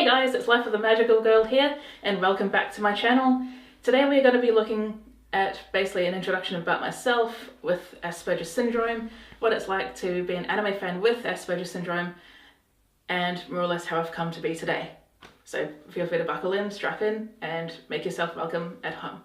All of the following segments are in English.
Hey guys, it's Life of the Magical Girl here, and welcome back to my channel. Today we're going to be looking at basically an introduction about myself with Asperger's syndrome, what it's like to be an anime fan with Asperger's syndrome, and more or less how I've come to be today. So feel free to buckle in, strap in, and make yourself welcome at home.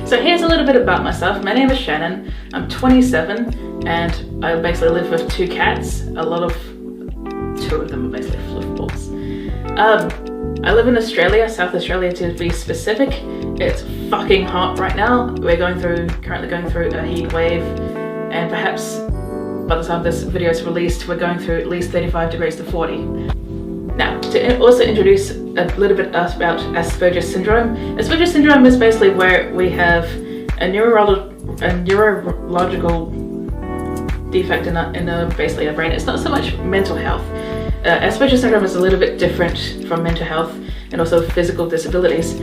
So here's a little bit about myself. My name is Shannon, I'm 27, and I basically live with two cats. Two of them are basically footballs. I live in Australia, South Australia to be specific. It's fucking hot right now. We're currently going through a heat wave, and perhaps by the time this video is released, we're going through at least 35 degrees to 40. Now, to also introduce a little bit about Asperger's syndrome. Asperger's syndrome is basically where we have a neurological defect in basically our brain. It's not so much mental health. Asperger's syndrome is a little bit different from mental health and also physical disabilities.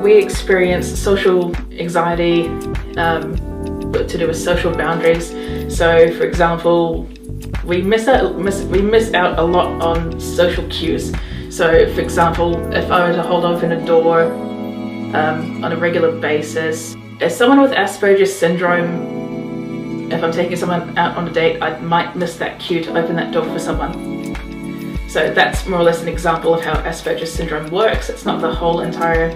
We experience social anxiety to do with social boundaries. So, for example, we miss out a lot on social cues. So, for example, if I were to hold open a door on a regular basis, as someone with Asperger's syndrome, if I'm taking someone out on a date, I might miss that cue to open that door for someone. So that's more or less an example of how Asperger's syndrome works. It's not the whole entire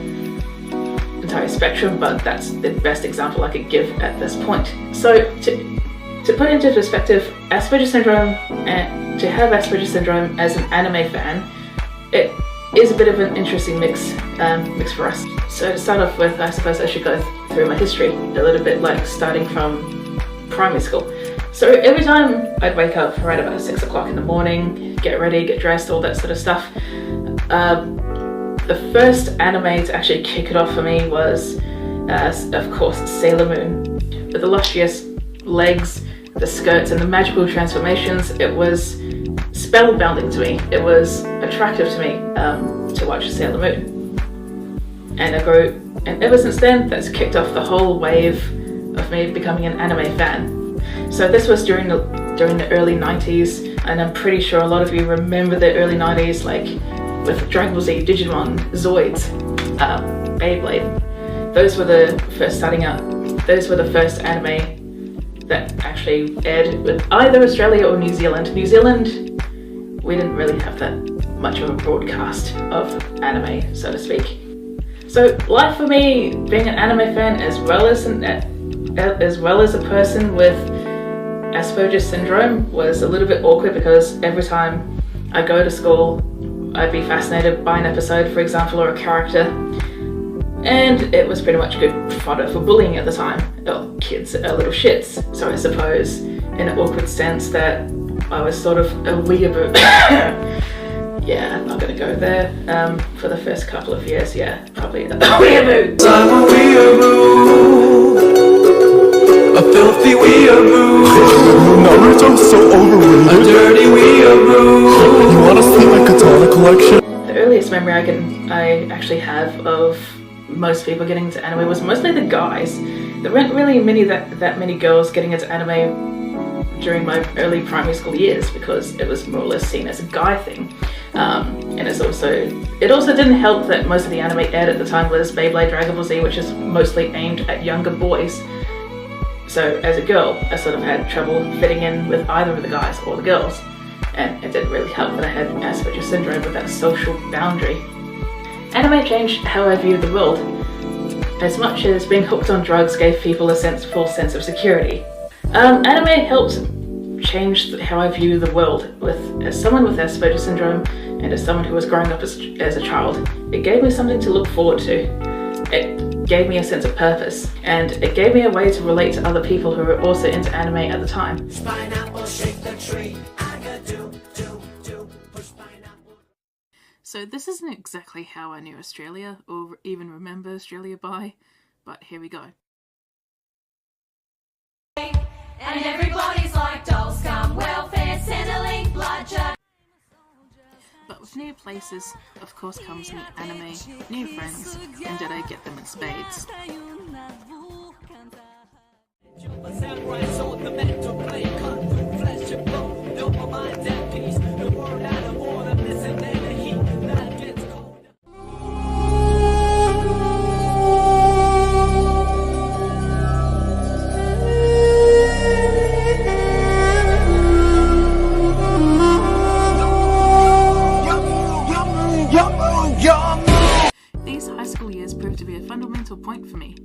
spectrum, but that's the best example I could give at this point. So to put into perspective, Asperger's syndrome, and to have Asperger's syndrome as an anime fan, it is a bit of an interesting mix for us. So to start off with, I suppose I should go through my history a little bit, like starting from primary school. So every time I'd wake up right about 6 o'clock in the morning, get ready, get dressed, all that sort of stuff, the first anime to actually kick it off for me was, of course, Sailor Moon. With the luscious legs, the skirts, and the magical transformations, it was spellbinding to me. It was attractive to me to watch Sailor Moon. And ever since then, that's kicked off the whole wave of me becoming an anime fan. So this was during the early 90s, and I'm pretty sure a lot of you remember the early 90s, like with Dragon Ball Z, Digimon, Zoids, Beyblade. Those were the first anime that actually aired with either Australia or New Zealand. New Zealand, we didn't really have that much of a broadcast of anime, so to speak. So life for me, being an anime fan as well as a person with Asperger's syndrome, was a little bit awkward because every time I go to school, I'd be fascinated by an episode, for example, or a character, and it was pretty much good fodder for bullying at the time. Oh, kids are little shits. So I suppose, in an awkward sense, that I was sort of a weeaboo. Yeah, I'm not gonna go there. For the first couple of years, yeah, probably a weeaboo. I'm a weeaboo. A filthy weeaboo. Naruto's so overrated. A dirty weeaboo. You wanna see my katana collection? The earliest memory I actually have of most people getting into anime was mostly the guys. There weren't really that many girls getting into anime during my early primary school years because it was more or less seen as a guy thing. And it also didn't help that most of the anime aired at the time was Beyblade, Dragon Ball Z, which is mostly aimed at younger boys. So as a girl, I sort of had trouble fitting in with either of the guys or the girls. And it didn't really help that I had Asperger's syndrome with that social boundary. Anime changed how I viewed the world, as much as being hooked on drugs gave people a false sense of security. Anime helped change how I view the world. As someone with Asperger's syndrome and as someone who was growing up as a child, it gave me something to look forward to. It gave me a sense of purpose, and it gave me a way to relate to other people who were also into anime at the time. So this isn't exactly how I knew Australia, or even remember Australia by, but here we go. With new places, of course, comes new anime, new friends, and did I get them in spades. These high school years proved to be a fundamental point for me.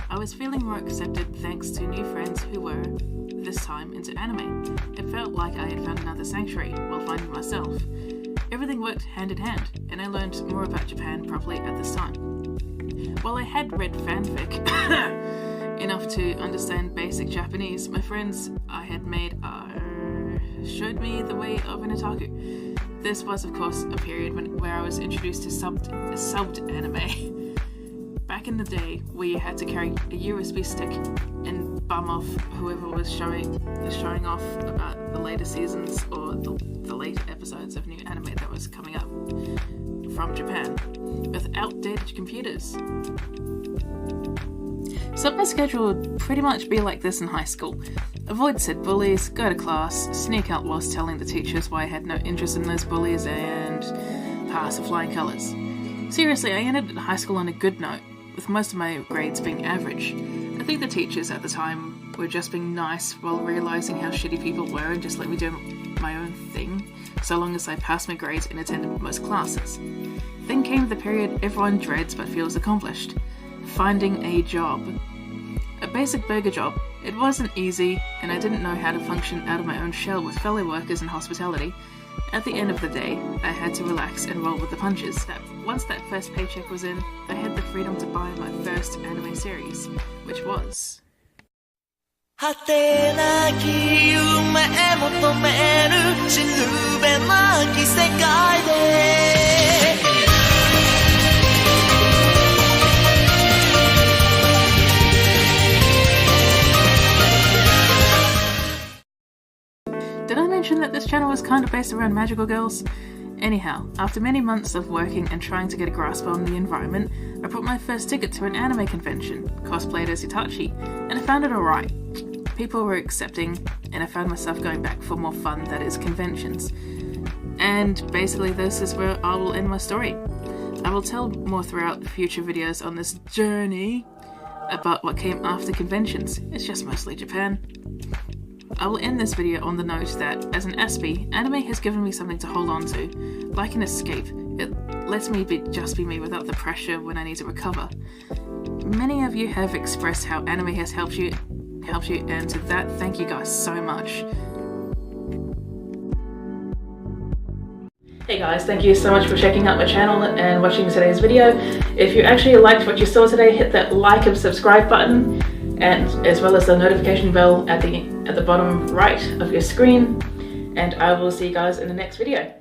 I was feeling more accepted thanks to new friends who were, this time, into anime. It felt like I had found another sanctuary while finding myself. Everything worked hand in hand, and I learned more about Japan properly at this time. While I had read fanfic enough to understand basic Japanese, my friends I had made showed me the way of an otaku. This was, of course, a period where I was introduced to subbed anime. Back in the day, where you had to carry a USB stick and bum off whoever was showing off about the later seasons or the later episodes of new anime that was coming up from Japan, with outdated computers. So my schedule would pretty much be like this in high school. Avoid said bullies, go to class, sneak out whilst telling the teachers why I had no interest in those bullies, and pass with flying colours. Seriously, I ended high school on a good note, with most of my grades being average. I think the teachers at the time were just being nice while realising how shitty people were and just let me do my own thing, so long as I passed my grades and attended most classes. Then came the period everyone dreads but feels accomplished. Finding a job. A basic burger job. It wasn't easy, and I didn't know how to function out of my own shell with fellow workers in hospitality. At the end of the day, I had to relax and roll with the punches. Once that first paycheck was in, I had the freedom to buy my first anime series, which was... 果てなき夢求める死ぬべなき世界で Did I mention that this channel was kind of based around magical girls? Anyhow, after many months of working and trying to get a grasp on the environment, I bought my first ticket to an anime convention, cosplayed as Itachi, and I found it alright. People were accepting, and I found myself going back for more fun, that is, conventions. And basically this is where I will end my story. I will tell more throughout future videos on this journey about what came after conventions. It's just mostly Japan. I will end this video on the note that, as an Aspie, anime has given me something to hold on to. Like an escape, it lets me just be me without the pressure when I need to recover. Many of you have expressed how anime has helped you, and to that, thank you guys so much. Hey guys, thank you so much for checking out my channel and watching today's video. If you actually liked what you saw today, hit that like and subscribe button, and as well as the notification bell at the bottom right of your screen, and I will see you guys in the next video.